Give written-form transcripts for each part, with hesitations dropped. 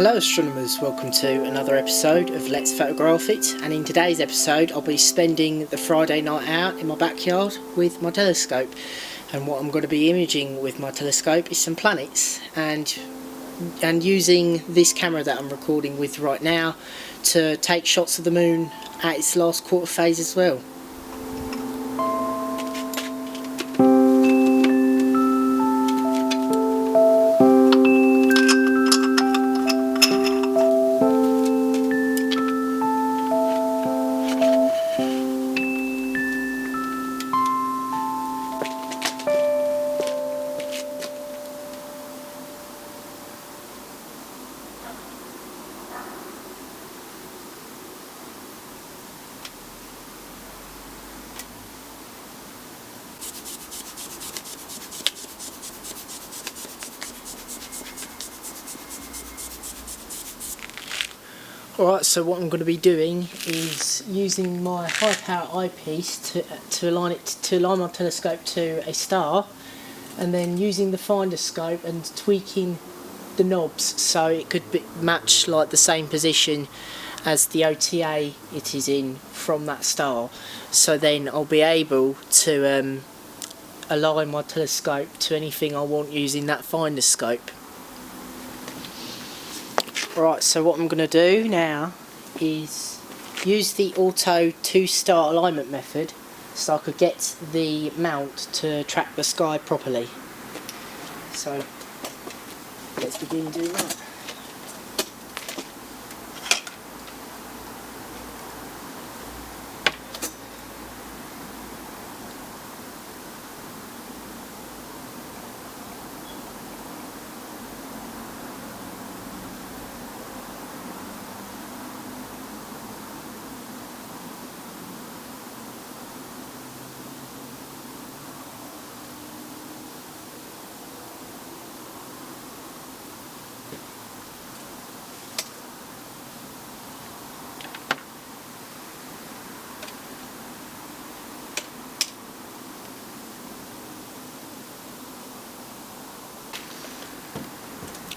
Hello astronomers, welcome to another episode of Let's Photograph It, and in today's episode I'll be spending the Friday night out in my backyard with my telescope, and what I'm going to be imaging with my telescope is some planets and using this camera that I'm recording with right now to take shots of the moon at its last quarter phase as well. Alright, so what I'm going to be doing is using my high power eyepiece to align my telescope to a star, and then using the Finderscope and tweaking the knobs so it could match like the same position as the OTA it is in from that star. So then I'll be able to align my telescope to anything I want using that Finderscope. Right, so what I'm going to do now is use the auto 2-star alignment method so I could get the mount to track the sky properly. So let's begin doing that.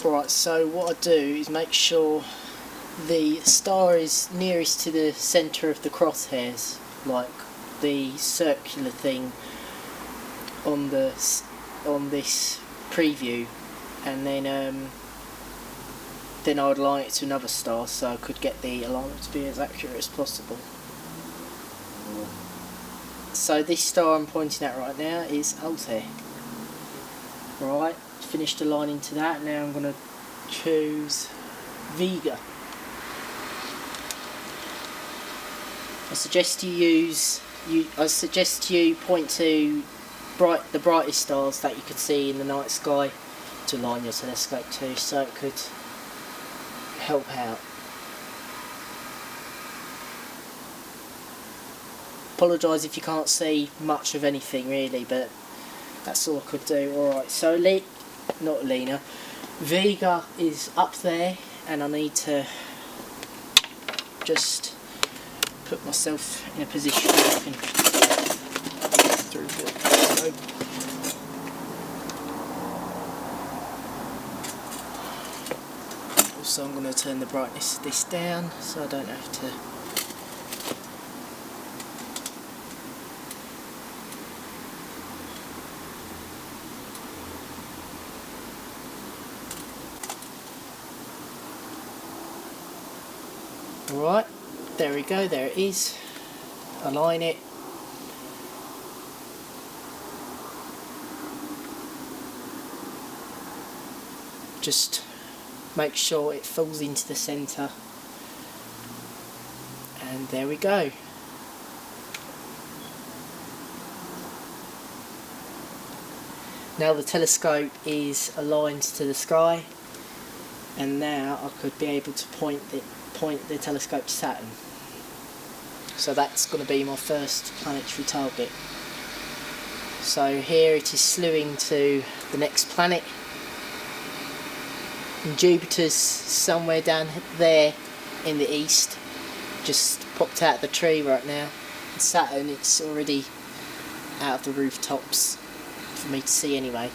Alright, so what I do is make sure the star is nearest to the centre of the crosshairs, like the circular thing on this preview, and then I would align it to another star so I could get the alignment to be as accurate as possible. So this star I'm pointing at right now is Altair. Right, finished aligning to that. Now I'm going to choose Vega. I suggest you point to the brightest stars that you could see in the night sky to align your telescope to, so it could help out. Apologise if you can't see much of anything really, but that's all I could do. Alright, so Vega is up there, and I need to just put myself in a position where I can through the scope. Also, I'm going to turn the brightness of this down so I don't have to. Alright, there we go, there it is. Align it. Just make sure it falls into the centre. And there we go. Now the telescope is aligned to the sky, and now I could be able to point the telescope to Saturn. So that's going to be my first planetary target. So here it is slewing to the next planet, and Jupiter's somewhere down there in the east, just popped out of the tree right now. And Saturn, it's already out of the rooftops for me to see anyway.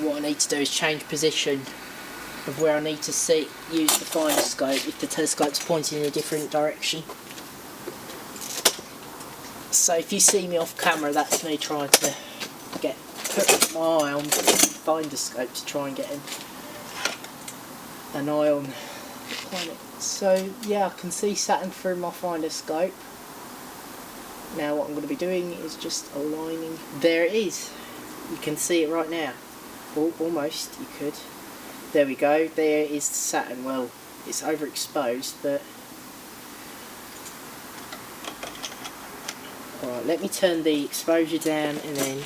what I need to do is change position of where I need to use the Finderscope if the telescope's pointing in a different direction. So if you see me off camera, that's me trying to put my eye on the Finderscope to try and get an eye on the planet. So yeah, I can see Saturn through my Finderscope. Now what I'm going to be doing is just aligning. There it is. You can see it right now. Almost, you could. There we go. There is Saturn. Well, it's overexposed, but... Alright, let me turn the exposure down and then...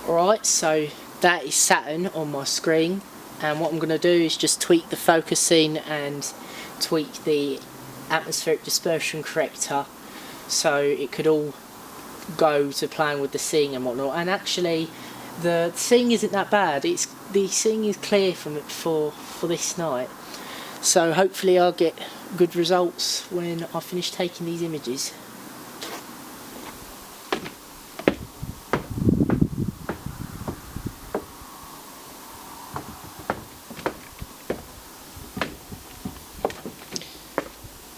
Alright, so that is Saturn on my screen, and what I'm going to do is just tweak the focusing and tweak the atmospheric dispersion corrector so it could all go to playing with the seeing and whatnot. And actually the seeing isn't that bad. The seeing is clear from it for this night, so hopefully I'll get good results when I finish taking these images.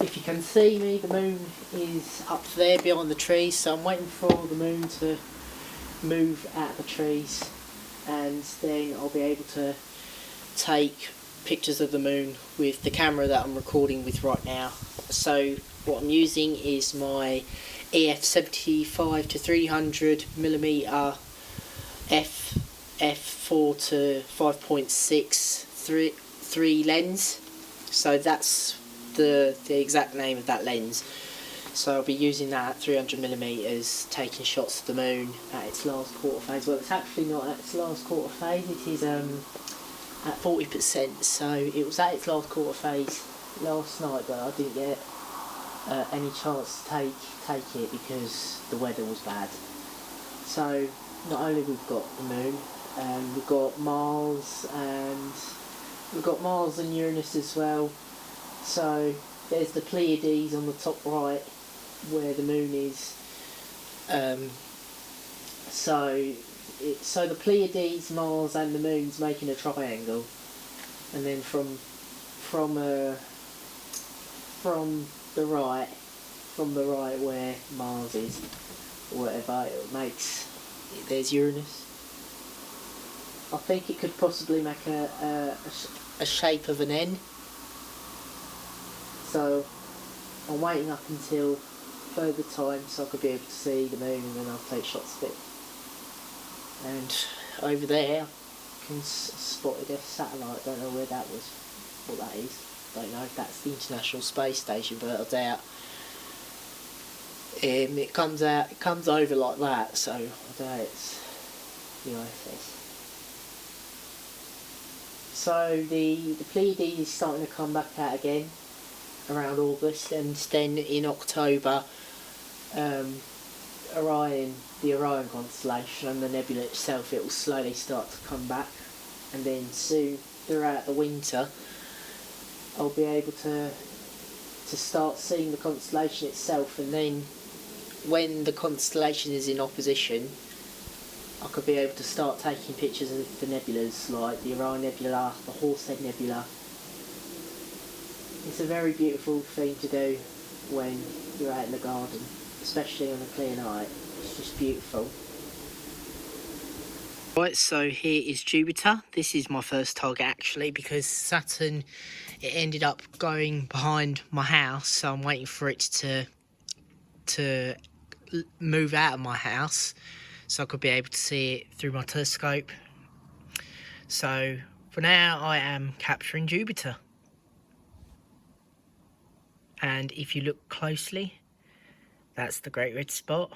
If you can see me, the moon is up there behind the trees, so I'm waiting for the moon to move out of the trees, and then I'll be able to take pictures of the moon with the camera that I'm recording with right now. So what I'm using is my EF75 to 300mm f4 to 5.6 lens. So that's the exact name of that lens. So I'll be using that at 300mm, taking shots of the moon at its last quarter phase. Well, it's actually not at its last quarter phase, it is at 40%, so it was at its last quarter phase last night, but I didn't get any chance to take it because the weather was bad. So not only we've got the moon, we've got Mars and Uranus as well. So there's the Pleiades on the top right where the moon is. So the Pleiades, Mars and the moon's making a triangle, and then from the right where Mars is, or whatever, there's Uranus. I think it could possibly make a shape of an N. So I'm waiting up until further time so I could be able to see the moon, and then I'll take shots of it. And over there I can spotted a satellite. Don't know where that was, what that is. Don't know if that's the International Space Station, but I doubt. It comes over like that, so I doubt it's the ISS. So the Pleiades is starting to come back out again around August, and then in October the Orion constellation and the nebula itself, it will slowly start to come back, and then soon throughout the winter I'll be able to start seeing the constellation itself, and then when the constellation is in opposition I could be able to start taking pictures of the nebulas, like the Orion Nebula, the Horsehead Nebula. It's a very beautiful thing to do when you're out in the garden, especially on a clear night. It's just beautiful. Right, so here is Jupiter. This is my first target actually, because Saturn, it ended up going behind my house, so I'm waiting for it to move out of my house so I could be able to see it through my telescope. So for now I am capturing Jupiter. And if you look closely, that's the Great Red Spot.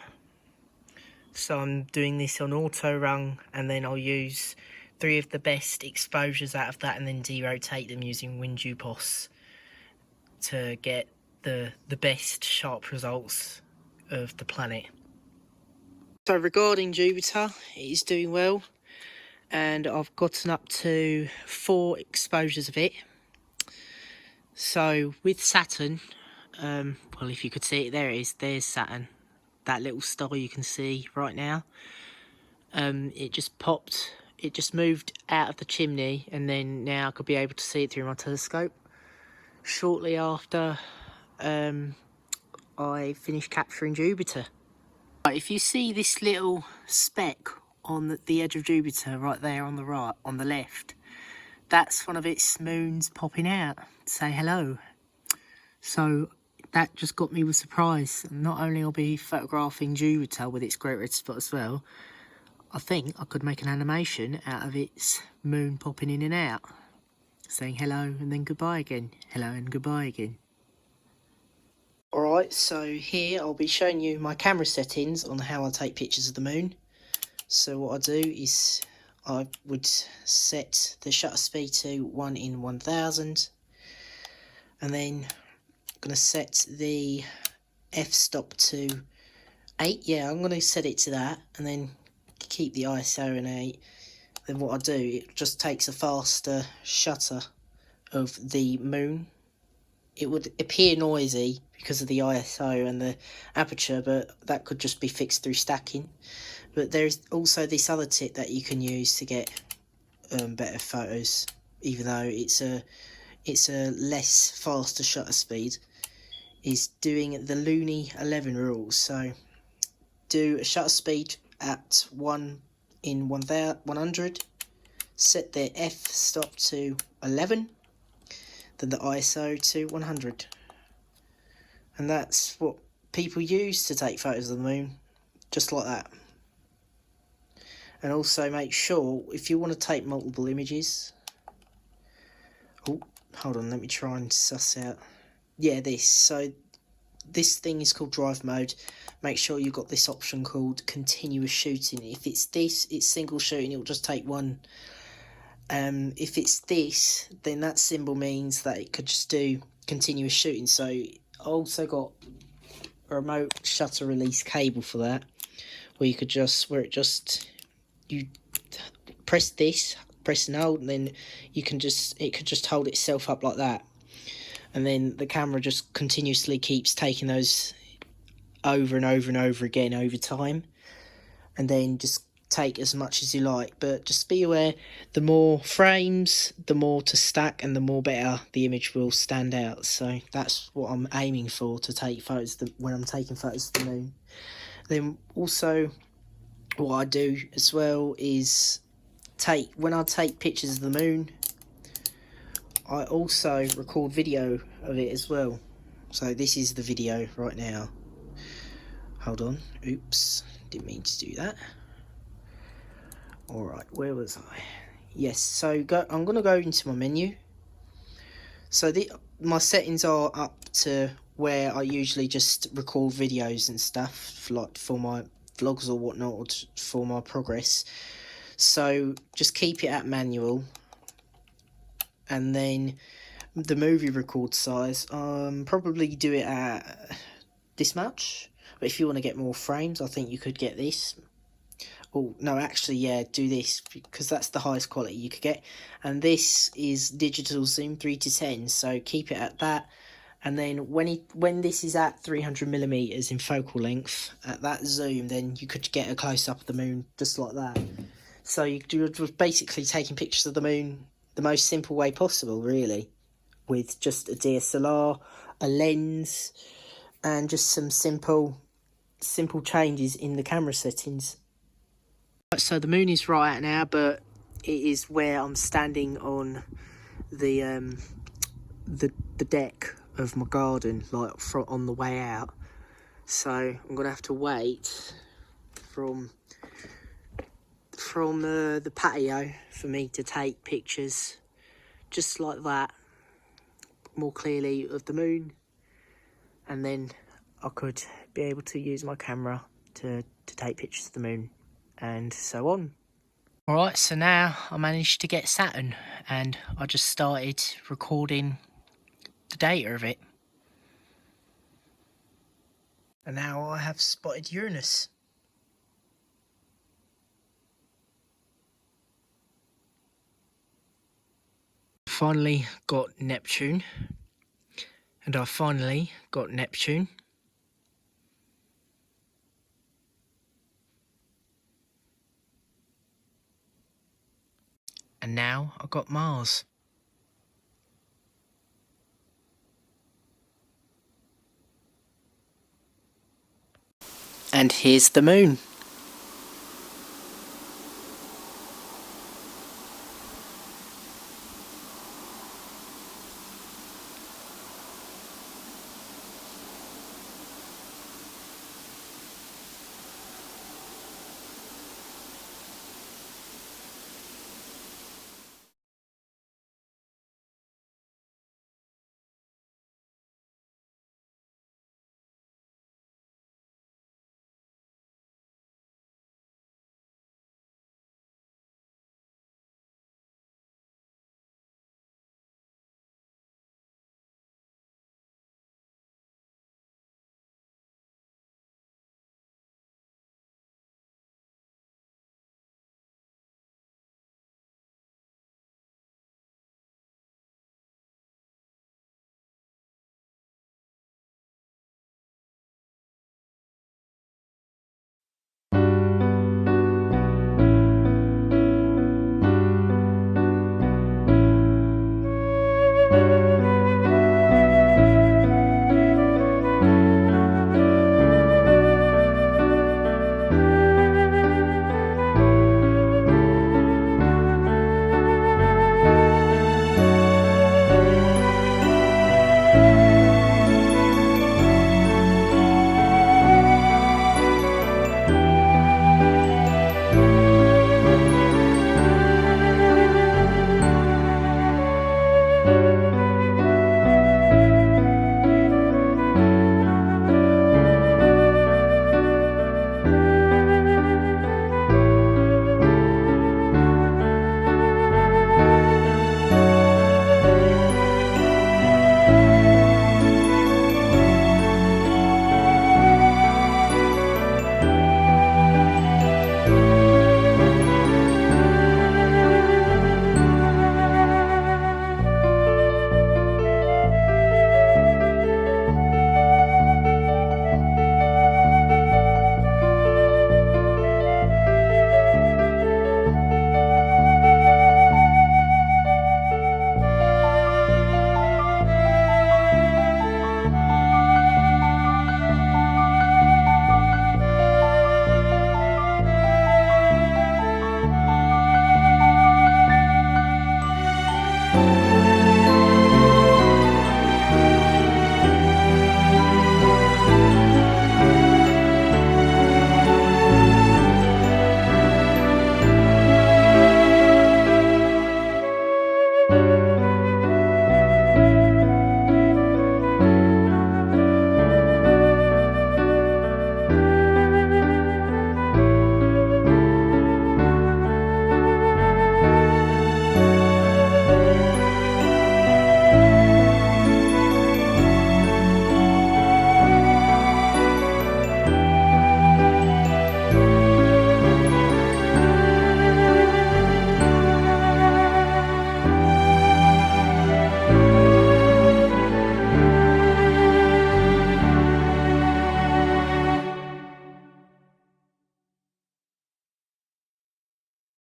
So I'm doing this on auto run, and then I'll use 3 of the best exposures out of that and then derotate them using WINJUPOS to get the best sharp results of the planet. So regarding Jupiter, it is doing well, and I've gotten up to 4 exposures of it. So with Saturn, well, if you could see it, there it is, there's Saturn that little star you can see right now. It just popped, it just moved out of the chimney, and then now I could be able to see it through my telescope. Shortly after I finished capturing Jupiter. Right, if you see this little speck on the edge of Jupiter right there on the right, on the left, that's one of its moons popping out to say hello. So that just got me with surprise. Not only I'll be photographing Jupiter with its great red spot as well, I think I could make an animation out of its moon popping in and out, saying hello and then goodbye again, hello and goodbye again. Alright, so here I'll be showing you my camera settings on how I take pictures of the moon. So what I do is I would set the shutter speed to 1 in 1000, and then I'm going to set the f-stop to 8. Yeah, I'm going to set it to that, and then keep the ISO in 8. Then what I do, it just takes a faster shutter of the moon. It would appear noisy because of the ISO and the aperture, but that could just be fixed through stacking. But there's also this other tip that you can use to get better photos, even though it's a less faster shutter speed, is doing the Looney 11 rules. So do a shutter speed at 1 in 100, set the f-stop to 11, then the ISO to 100. And that's what people use to take photos of the moon, just like that. And also make sure, if you want to take multiple images... Oh, hold on, let me try and suss out. Yeah, this. So this thing is called drive mode. Make sure you've got this option called continuous shooting. If it's this, it's single shooting, it'll just take one. If it's this, then that symbol means that it could just do continuous shooting. So I also got a remote shutter release cable for that, where you could just, you press this, press and hold, and then you can just, it could just hold itself up like that, and then the camera just continuously keeps taking those over and over and over again over time, and then just take as much as you like. But just be aware, the more frames, the more to stack, and the more better the image will stand out. So that's what I'm aiming for, to take photos when I'm taking photos of the moon. Then also what I do as well is when I take pictures of the moon, I also record video of it as well. So this is the video right now. Hold on, oops, didn't mean to do that. Alright, where was I? Yes, so I'm going to go into my menu. So my settings are up to where I usually just record videos and stuff, like for my vlogs or whatnot, or for my progress. So just keep it at manual, and then the movie record size, probably do it at this much. But if you want to get more frames, I think you could get this. Oh no, actually, yeah, do this, because that's the highest quality you could get. And this is digital zoom 3:10, so keep it at that. And then when this is at 300mm in focal length, at that zoom, then you could get a close-up of the moon, just like that. So you're basically taking pictures of the moon the most simple way possible, really, with just a DSLR, a lens, and just some simple changes in the camera settings. So the moon is right out now, but it is where I'm standing on the deck of my garden, like on the way out. So I'm gonna have to wait from the patio for me to take pictures just like that, more clearly, of the moon, and then I could be able to use my camera to take pictures of the moon, and so on. Alright, so now I managed to get Saturn, and I just started recording the data of it. And now I have spotted Uranus. Finally got Neptune, and I finally got Neptune. And now I've got Mars. And here's the moon.